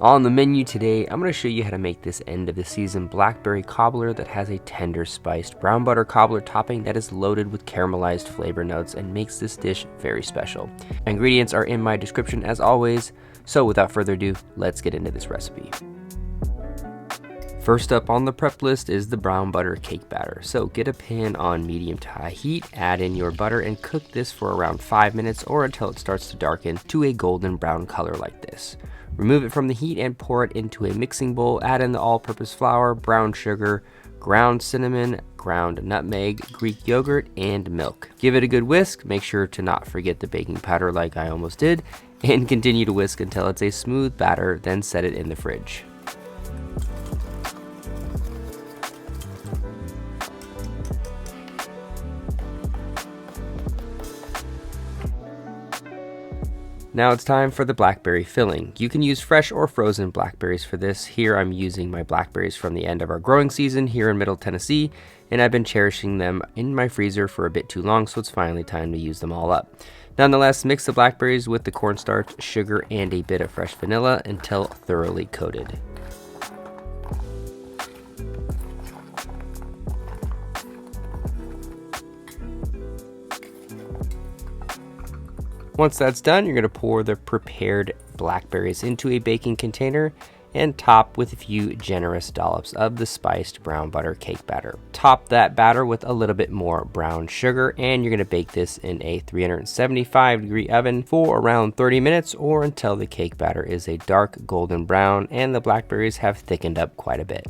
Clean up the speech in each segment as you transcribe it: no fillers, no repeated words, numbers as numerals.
On the menu today, I'm going to show you how to make this end of the season blackberry cobbler that has a tender spiced brown butter cobbler topping that is loaded with caramelized flavor notes and makes this dish very special. Ingredients are in my description as always, so without further ado, let's get into this recipe. First up on the prep list is the brown butter cake batter. So get a pan on medium to high heat, add in your butter and cook this for around 5 minutes or until it starts to darken to a golden brown color like this. Remove it from the heat and pour it into a mixing bowl. Add in the all-purpose flour, brown sugar, ground cinnamon, ground nutmeg, Greek yogurt, and milk. Give it a good whisk. Make sure to not forget the baking powder like I almost did, and continue to whisk until it's a smooth batter, then set it in the fridge. Now it's time for the blackberry filling. You can use fresh or frozen blackberries for this. Here I'm using my blackberries from the end of our growing season here in Middle Tennessee, and I've been cherishing them in my freezer for a bit too long, so it's finally time to use them all up. Nonetheless, mix the blackberries with the cornstarch, sugar, and a bit of fresh vanilla until thoroughly coated. Once that's done, you're going to pour the prepared blackberries into a baking container and top with a few generous dollops of the spiced brown butter cake batter. Top that batter with a little bit more brown sugar, and you're going to bake this in a 375-degree oven for around 30 minutes or until the cake batter is a dark golden brown and the blackberries have thickened up quite a bit.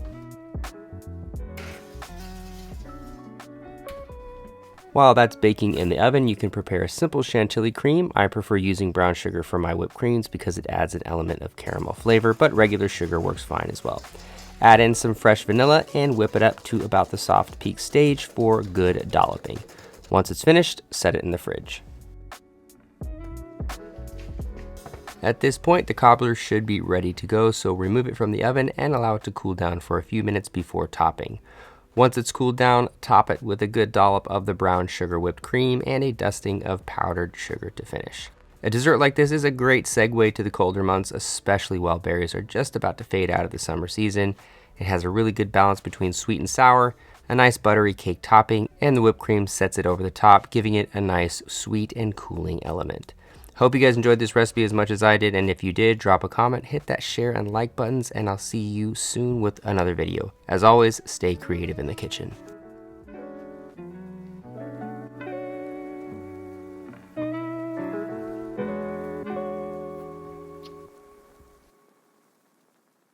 While that's baking in the oven, you can prepare a simple chantilly cream. I prefer using brown sugar for my whipped creams because it adds an element of caramel flavor, but regular sugar works fine as well. Add in some fresh vanilla and whip it up to about the soft peak stage for good dolloping. Once it's finished, set it in the fridge. At this point, the cobbler should be ready to go, so remove it from the oven and allow it to cool down for a few minutes before topping. Once it's cooled down, top it with a good dollop of the brown sugar whipped cream and a dusting of powdered sugar to finish. A dessert like this is a great segue to the colder months, especially while berries are just about to fade out of the summer season. It has a really good balance between sweet and sour, a nice buttery cake topping, and the whipped cream sets it over the top, giving it a nice sweet and cooling element. Hope you guys enjoyed this recipe as much as I did, and if you did, drop a comment, hit that share and like buttons, and I'll see you soon with another video. As always, stay creative in the kitchen.